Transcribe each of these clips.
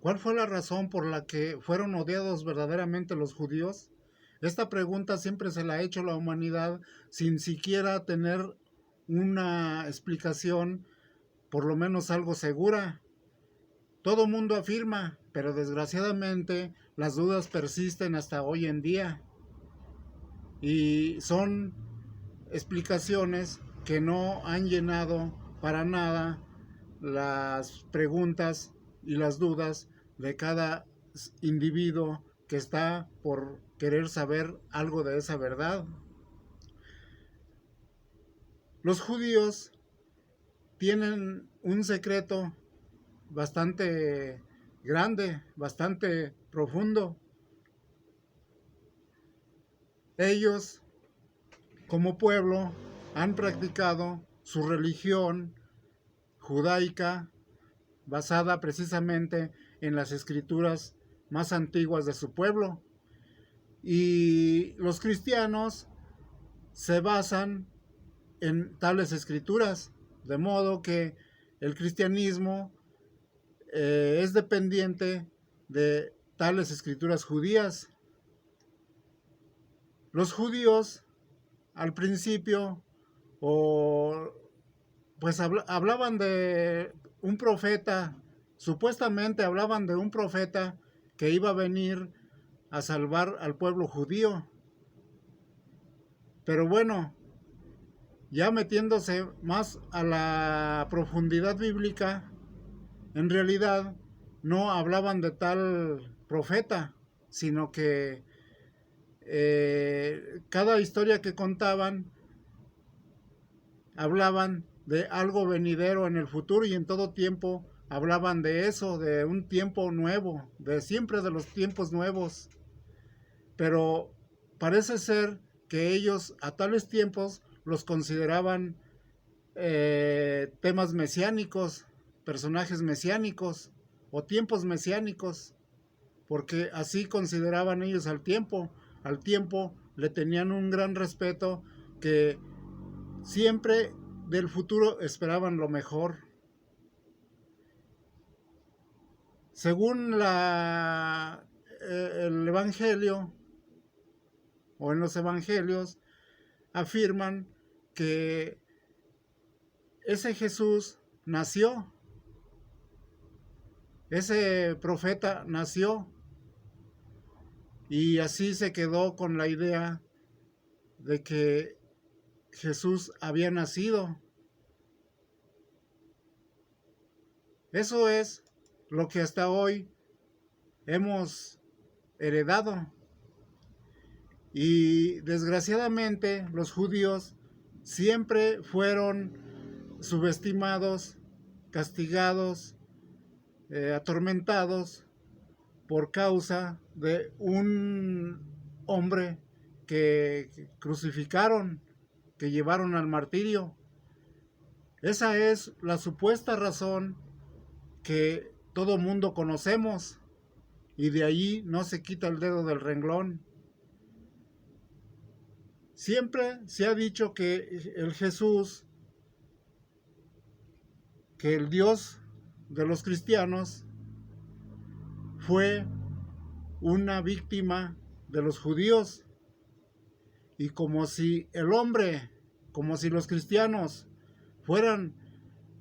¿Cuál fue la razón por la que fueron odiados verdaderamente los judíos? Esta pregunta siempre se la ha hecho la humanidad sin siquiera tener una explicación, por lo menos algo segura. Todo mundo afirma, pero desgraciadamente las dudas persisten hasta hoy en día y son explicaciones que no han llenado para nada las preguntas y las dudas de cada individuo que está por querer saber algo de esa verdad. Los judíos tienen un secreto bastante grande, bastante profundo. Ellos, como pueblo, han practicado su religión judaica basada precisamente en las escrituras más antiguas de su pueblo. Y los cristianos se basan en tales escrituras, de modo que el cristianismo es dependiente de tales escrituras judías. Los judíos al principio o pues hablaban de un profeta, supuestamente hablaban de un profeta que iba a venir a salvar al pueblo judío. Pero bueno, ya metiéndose más a la profundidad bíblica, en realidad no hablaban de tal profeta, sino que cada historia que contaban hablaban de algo venidero en el futuro y en todo tiempo hablaban de eso, de un tiempo nuevo, de siempre de los tiempos nuevos. Pero parece ser que ellos a tales tiempos los consideraban temas mesiánicos, personajes mesiánicos o tiempos mesiánicos, porque así consideraban ellos al tiempo. Al tiempo le tenían un gran respeto, que siempre del futuro esperaban lo mejor. Según el Evangelio o en los Evangelios, afirman que ese Jesús nació, ese profeta nació, y así se quedó con la idea de que Jesús había nacido. Eso es lo que hasta hoy hemos heredado. Y desgraciadamente los judíos siempre fueron subestimados, castigados, atormentados por causa de un hombre que crucificaron, que llevaron al martirio. Esa es la supuesta razón que todo mundo conocemos, y de ahí no se quita el dedo del renglón. Siempre se ha dicho que el Jesús, que el Dios de los cristianos, fue una víctima de los judíos, y como si el hombre, como si los cristianos fueran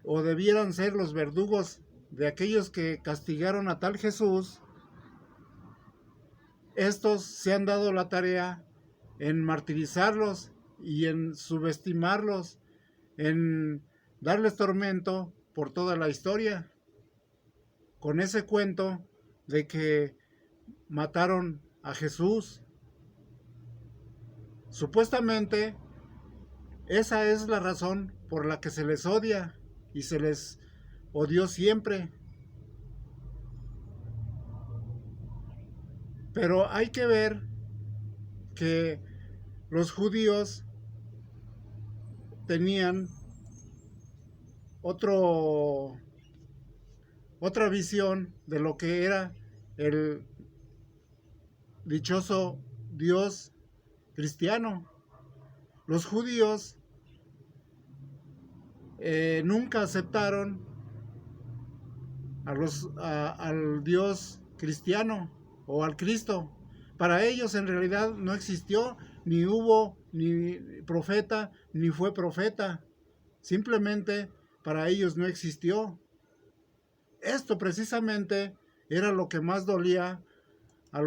o debieran ser los verdugos de aquellos que castigaron a tal Jesús, estos se han dado la tarea en martirizarlos y en subestimarlos, en darles tormento por toda la historia, con ese cuento de que mataron a Jesús. Supuestamente esa es la razón por la que se les odia y se les odió siempre. Pero hay que ver que los judíos tenían otra visión de lo que era el dichoso Dios cristiano. Los judíos nunca aceptaron al Dios cristiano o al Cristo. Para ellos en realidad no existió, ni hubo ni profeta, ni fue profeta. Simplemente para ellos no existió. Esto precisamente era lo que más dolía a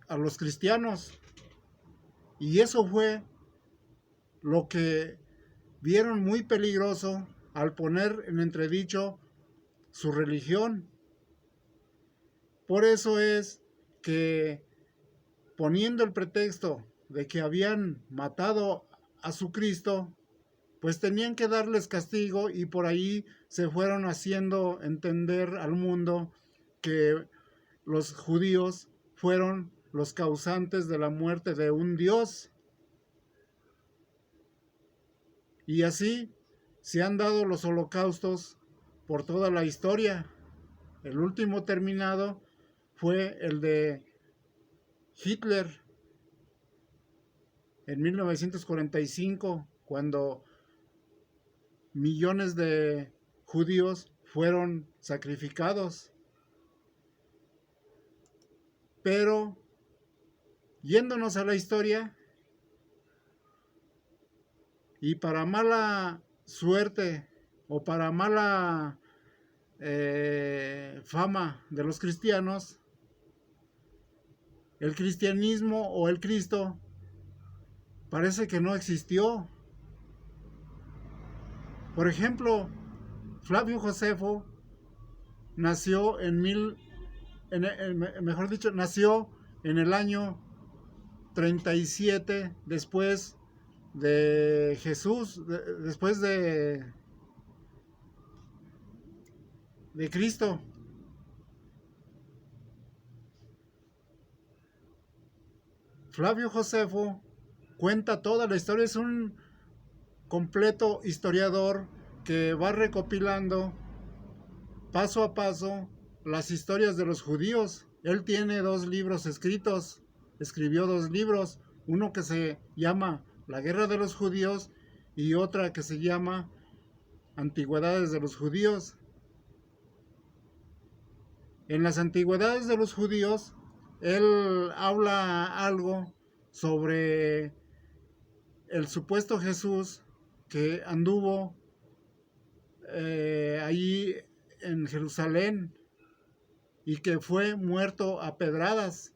a los cristianos. Y eso fue lo que vieron muy peligroso al poner en entredicho su religión. Por eso es que, poniendo el pretexto de que habían matado a su Cristo, pues tenían que darles castigo, y por ahí se fueron haciendo entender al mundo que los judíos fueron los causantes de la muerte de un Dios. Y así se han dado los holocaustos por toda la historia. El último terminado fue el de Hitler en 1945, cuando millones de judíos fueron sacrificados. Pero, yéndonos a la historia, y para mala suerte o para mala fama de los cristianos, el cristianismo o el Cristo parece que no existió. Por ejemplo, Flavio Josefo nació nació en el año 37 después de Jesús, después de Cristo. Flavio Josefo cuenta toda la historia, es un completo historiador que va recopilando paso a paso las historias de los judíos. Él tiene 2 libros escritos, escribió 2 libros, uno que se llama La Guerra de los Judíos y otra que se llama Antigüedades de los Judíos. En las Antigüedades de los Judíos, él habla algo sobre el supuesto Jesús que anduvo allí en Jerusalén y que fue muerto a pedradas.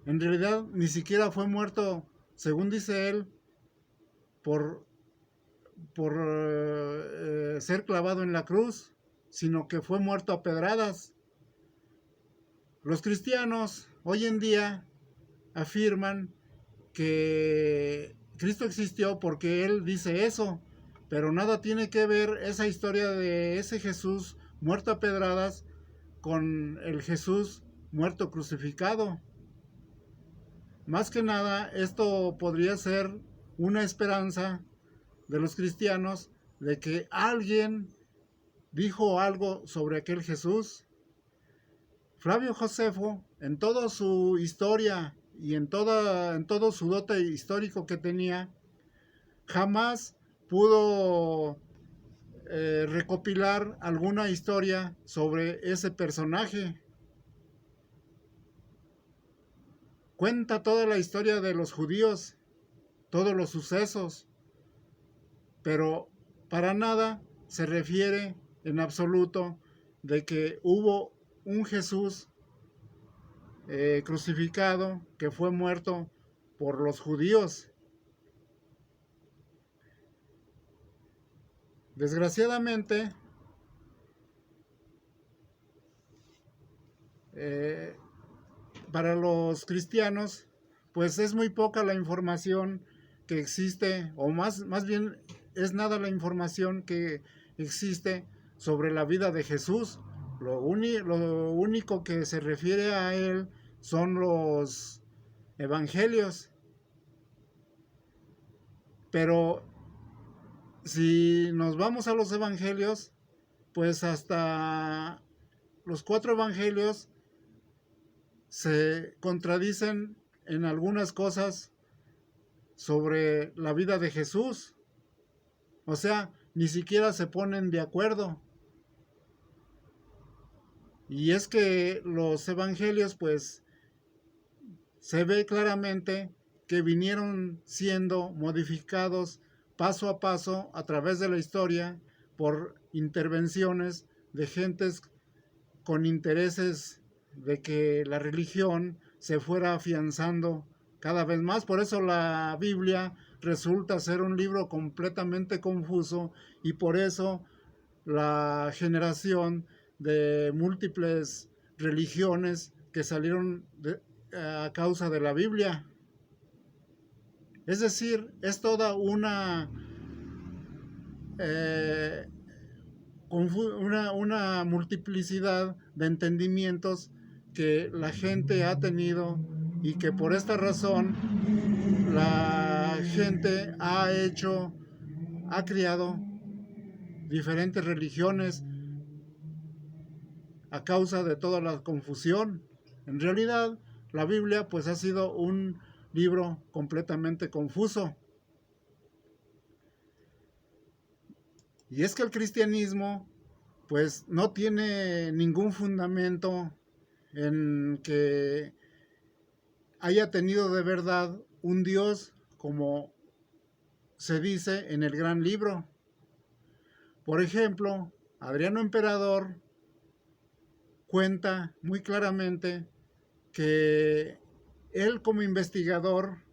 En realidad ni siquiera fue muerto, según dice él, por ser clavado en la cruz, sino que fue muerto a pedradas. Los cristianos hoy en día afirman que Cristo existió porque él dice eso, pero nada tiene que ver esa historia de ese Jesús muerto a pedradas con el Jesús muerto crucificado. Más que nada, esto podría ser una esperanza de los cristianos de que alguien dijo algo sobre aquel Jesús. Flavio Josefo, en toda su historia y en todo su dote histórico que tenía, jamás pudo recopilar alguna historia sobre ese personaje. Cuenta toda la historia de los judíos, todos los sucesos, pero para nada se refiere en absoluto de que hubo un Jesús crucificado que fue muerto por los judíos. Desgraciadamente, para los cristianos, pues es muy poca la información que existe, o más bien es nada la información que existe sobre la vida de Jesús. Lo único que se refiere a él son los evangelios. Pero si nos vamos a los evangelios, pues hasta los 4 evangelios se contradicen en algunas cosas sobre la vida de Jesús. O sea, ni siquiera se ponen de acuerdo. Y es que los evangelios, pues, se ve claramente que vinieron siendo modificados paso a paso a través de la historia por intervenciones de gentes con intereses de que la religión se fuera afianzando cada vez más. Por eso la Biblia resulta ser un libro completamente confuso y por eso la generación de múltiples religiones que salieron a causa de la Biblia. Es decir, es toda eh, una multiplicidad de entendimientos que la gente ha tenido y que por esta razón la gente ha creado diferentes religiones a causa de toda la confusión. En realidad, la Biblia pues ha sido un libro completamente confuso. Y es que el cristianismo pues no tiene ningún fundamento en que haya tenido de verdad un Dios como se dice en el gran libro. Por ejemplo, Adriano Emperador cuenta muy claramente que él como investigador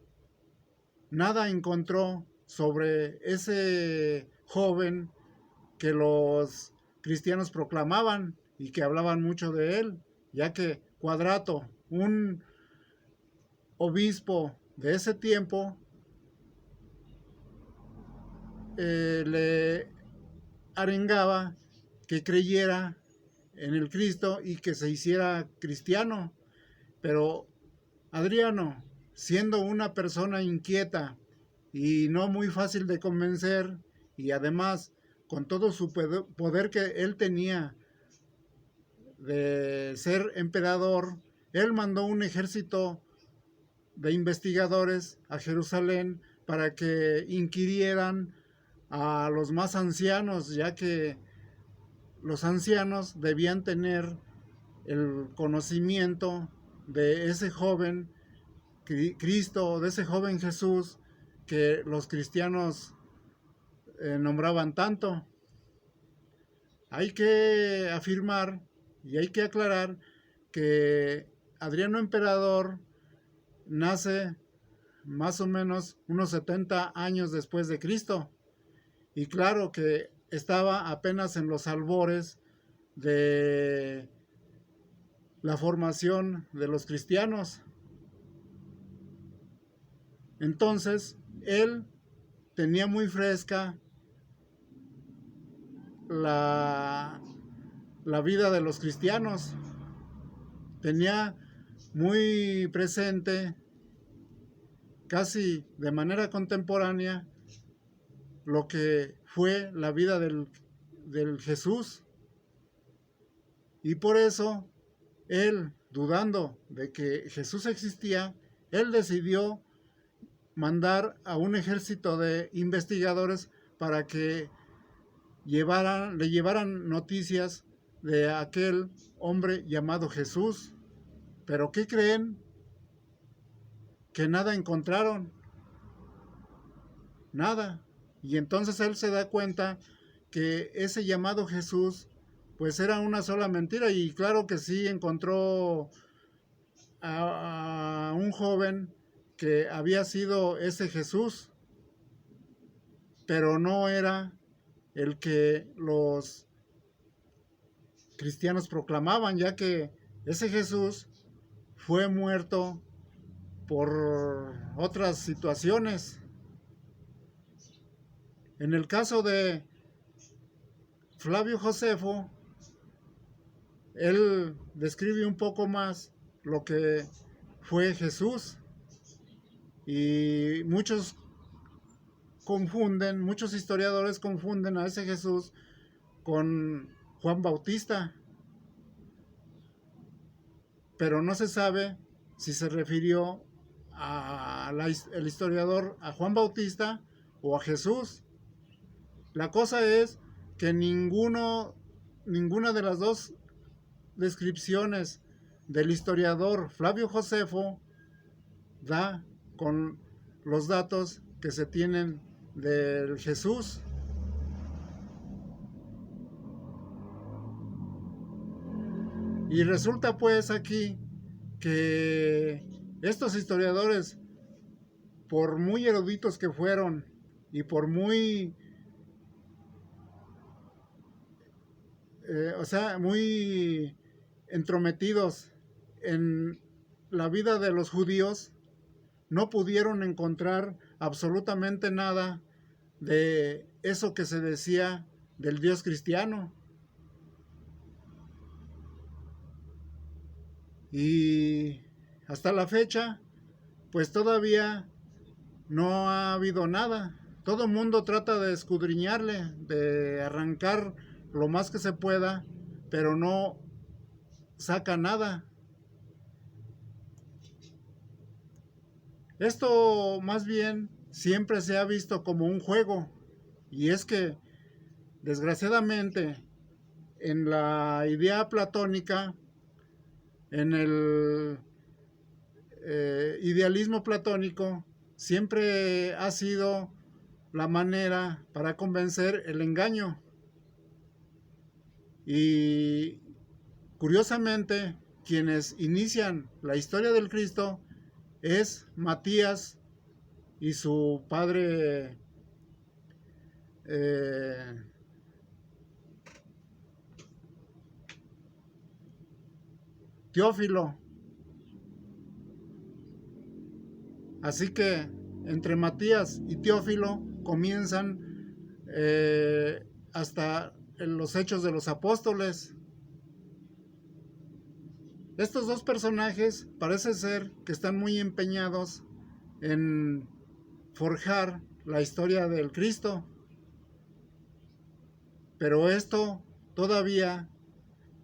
nada encontró sobre ese joven que los cristianos proclamaban y que hablaban mucho de él, ya que Cuadrato, un obispo de ese tiempo, le arengaba que creyera en el Cristo y que se hiciera cristiano. Pero Adriano, siendo una persona inquieta y no muy fácil de convencer, y además con todo su poder que él tenía de ser emperador, él mandó un ejército de investigadores a Jerusalén para que inquirieran a los más ancianos, ya que los ancianos debían tener el conocimiento de ese joven Cristo, de ese joven Jesús que los cristianos nombraban tanto. Hay que afirmar y hay que aclarar que Adriano Emperador nace más o menos unos 70 años después de Cristo. Y claro que estaba apenas en los albores de la formación de los cristianos. Entonces, él tenía muy fresca la vida de los cristianos. Tenía muy presente, casi de manera contemporánea, lo que fue la vida del Jesús. Y por eso, él, dudando de que Jesús existía, él decidió mandar a un ejército de investigadores para que le llevaran noticias de aquel hombre llamado Jesús. Pero ¿qué creen? Que nada encontraron. Nada. Y entonces él se da cuenta que ese llamado Jesús pues era una sola mentira. Y claro que sí encontró a un joven que había sido ese Jesús, pero no era el que los cristianos proclamaban, ya que ese Jesús fue muerto por otras situaciones. En el caso de Flavio Josefo, él describe un poco más lo que fue Jesús y muchos historiadores confunden a ese Jesús con Juan Bautista, pero no se sabe si se refirió el historiador a Juan Bautista o a Jesús. La cosa es que ninguna de las dos descripciones del historiador Flavio Josefo da con los datos que se tienen del Jesús. Y resulta pues aquí que estos historiadores, por muy eruditos que fueron y por muy, muy entrometidos en la vida de los judíos, no pudieron encontrar absolutamente nada de eso que se decía del Dios cristiano. Y hasta la fecha, pues todavía no ha habido nada. Todo el mundo trata de escudriñarle, de arrancar lo más que se pueda, pero no saca nada. Esto más bien siempre se ha visto como un juego, y es que desgraciadamente en la idea platónica, en el idealismo platónico, siempre ha sido la manera para convencer el engaño. Y curiosamente, quienes inician la historia del Cristo es Matías y su padre Teófilo. Así que entre Matías y Teófilo comienzan hasta los Hechos de los Apóstoles. Estos dos personajes parece ser que están muy empeñados en forjar la historia del Cristo, pero esto todavía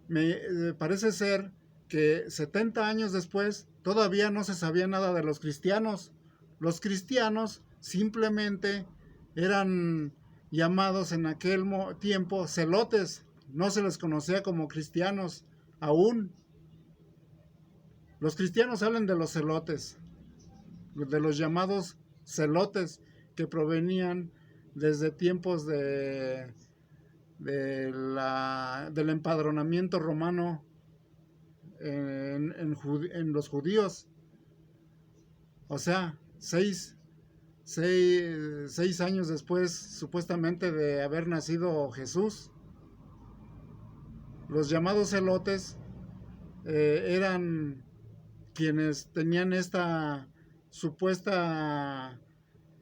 me parece ser que 70 años después todavía no se sabía nada de los cristianos. Los cristianos simplemente eran llamados en aquel tiempo celotes, no se les conocía como cristianos aún. Los cristianos hablan de los celotes, de los llamados celotes, que provenían desde tiempos del empadronamiento romano en los judíos. O sea, seis años después supuestamente de haber nacido Jesús. Los llamados celotes eran quienes tenían esta supuesta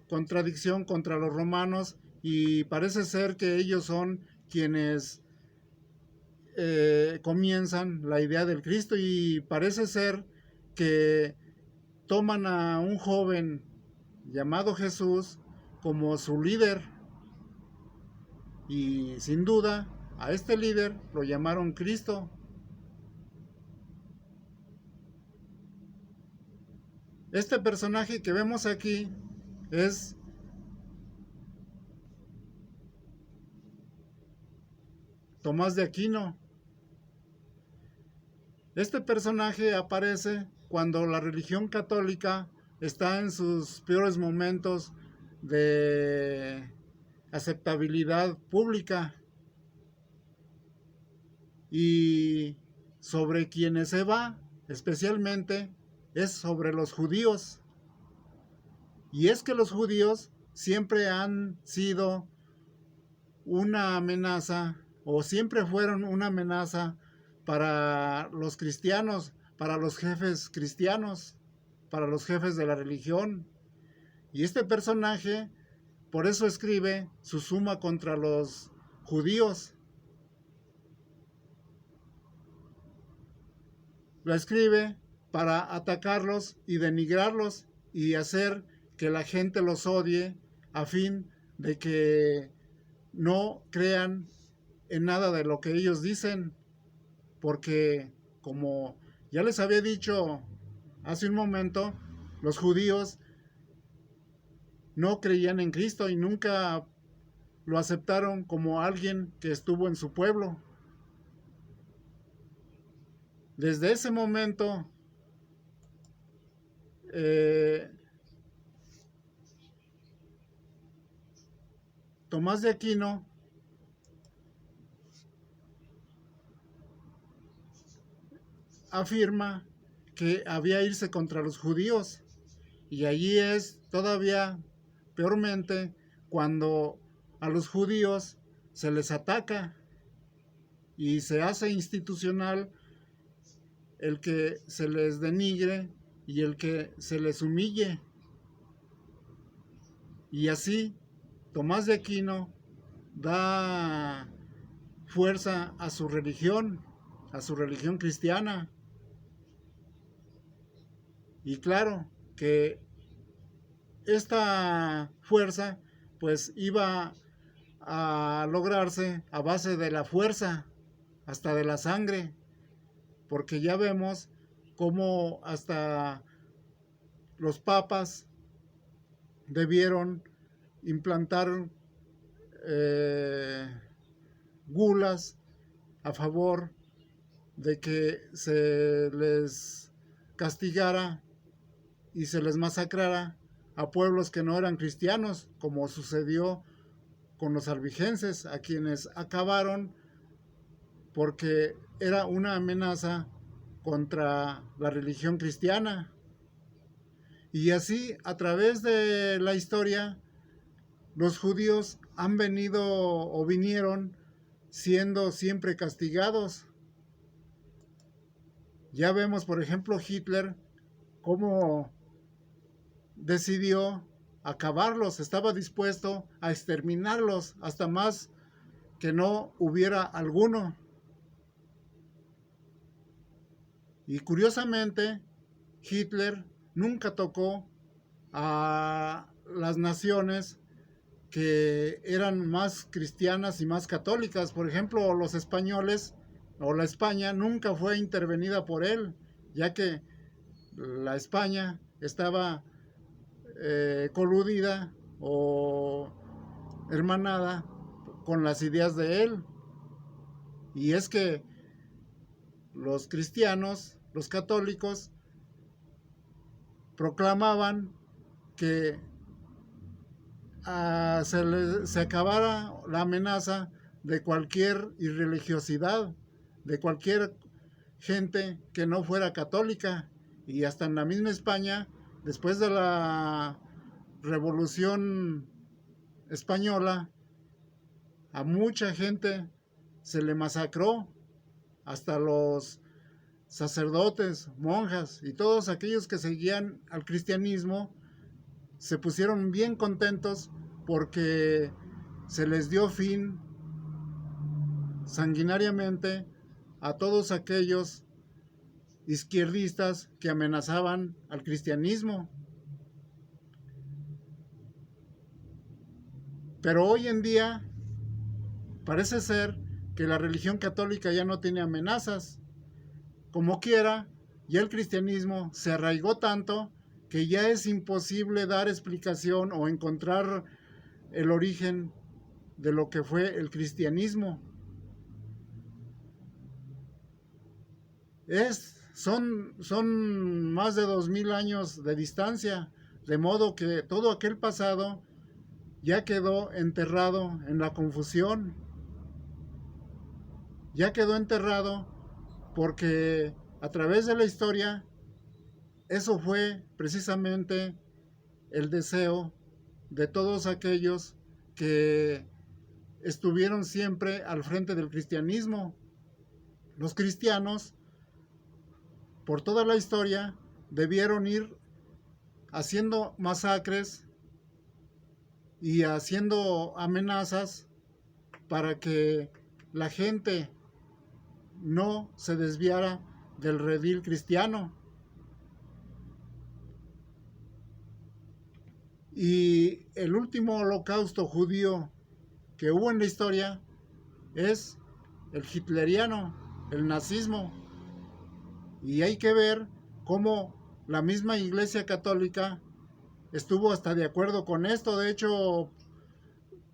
contradicción contra los romanos, y parece ser que ellos son quienes comienzan la idea del Cristo, y parece ser que toman a un joven llamado Jesús como su líder, y sin duda a este líder lo llamaron Cristo. Este personaje que vemos aquí es Tomás de Aquino. Este personaje aparece cuando la religión católica está en sus peores momentos de aceptabilidad pública, y sobre quienes se va especialmente es sobre los judíos. Y es que los judíos siempre han sido una amenaza, o siempre fueron una amenaza para los cristianos, para los jefes cristianos, para los jefes de la religión. Y este personaje por eso escribe su suma contra los judíos. Lo escribe para atacarlos y denigrarlos y hacer que la gente los odie, a fin de que no crean en nada de lo que ellos dicen, porque como ya les había dicho hace un momento, los judíos no creían en Cristo y nunca lo aceptaron como alguien que estuvo en su pueblo. Desde ese momento, eh, Tomás de Aquino afirma que había irse contra los judíos, y allí es todavía peormente cuando a los judíos se les ataca y se hace institucional el que se les denigre y el que se les humille. Y así Tomás de Aquino da fuerza a su religión cristiana. Y claro que esta fuerza pues iba a lograrse a base de la fuerza, hasta de la sangre, porque ya vemos cómo hasta los papas debieron implantar gulas a favor de que se les castigara y se les masacrara a pueblos que no eran cristianos, como sucedió con los albigenses, a quienes acabaron porque era una amenaza contra la religión cristiana. Y así, a través de la historia, los judíos han venido o vinieron siendo siempre castigados. Ya vemos, por ejemplo, Hitler, cómo decidió acabarlos, estaba dispuesto a exterminarlos hasta más que no hubiera alguno. Y curiosamente, Hitler nunca tocó a las naciones que eran más cristianas y más católicas. Por ejemplo, los españoles o la España nunca fue intervenida por él, ya que la España estaba coludida o hermanada con las ideas de él. Y es que los cristianos, los católicos, proclamaban que se acabara la amenaza de cualquier irreligiosidad, de cualquier gente que no fuera católica. Y hasta en la misma España, después de la Revolución Española, a mucha gente se le masacró, hasta los sacerdotes, monjas y todos aquellos que seguían al cristianismo se pusieron bien contentos porque se les dio fin sanguinariamente a todos aquellos izquierdistas que amenazaban al cristianismo. Pero hoy en día parece ser que la religión católica ya no tiene amenazas. Como quiera, ya el cristianismo se arraigó tanto que ya es imposible dar explicación o encontrar el origen de lo que fue el cristianismo. Son más de 2000 años de distancia, de modo que todo aquel pasado ya quedó enterrado en la confusión. Ya quedó enterrado porque a través de la historia eso fue precisamente el deseo de todos aquellos que estuvieron siempre al frente del cristianismo. Los cristianos, por toda la historia, debieron ir haciendo masacres y haciendo amenazas para que la gente no se desviara del redil cristiano. Y el último holocausto judío que hubo en la historia es el hitleriano, el nazismo. Y hay que ver cómo la misma Iglesia Católica estuvo hasta de acuerdo con esto. De hecho,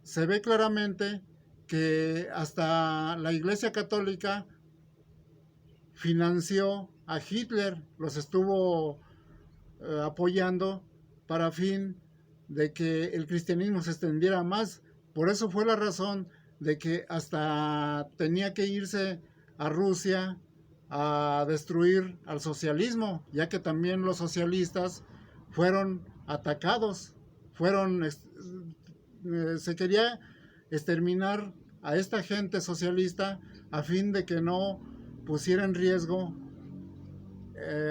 se ve claramente que hasta la Iglesia Católica financió a Hitler, los estuvo apoyando para fin de que el cristianismo se extendiera más. Por eso fue la razón de que hasta tenía que irse a Rusia a destruir al socialismo, ya que también los socialistas fueron atacados, se quería exterminar a esta gente socialista a fin de que no pusiera en riesgo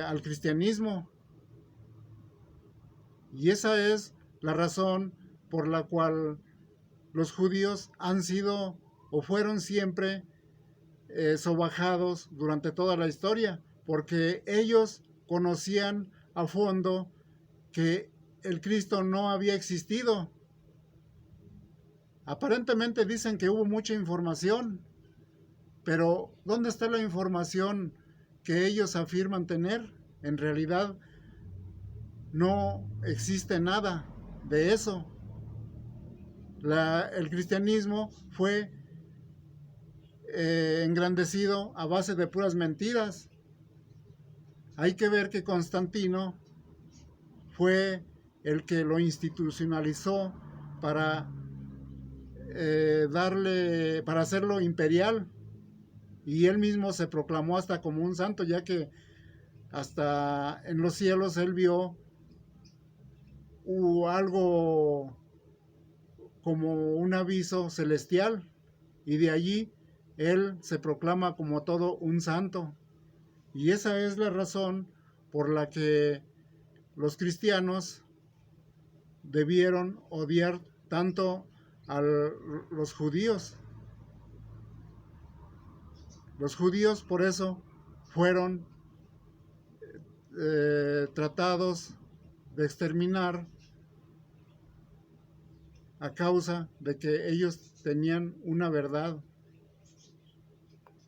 al cristianismo. Y esa es la razón por la cual los judíos han sido o fueron siempre sobajados durante toda la historia, porque ellos conocían a fondo que el Cristo no había existido. Aparentemente dicen que hubo mucha información, pero ¿dónde está la información que ellos afirman tener? En realidad no existe nada de eso. El cristianismo fue engrandecido a base de puras mentiras. Hay que ver que Constantino fue el que lo institucionalizó para para hacerlo imperial, y él mismo se proclamó hasta como un santo, ya que hasta en los cielos él vio algo como un aviso celestial, y de allí él se proclama como todo un santo. Y esa es la razón por la que los cristianos debieron odiar tanto a los judíos. Los judíos por eso fueron tratados de exterminar a causa de que ellos tenían una verdad.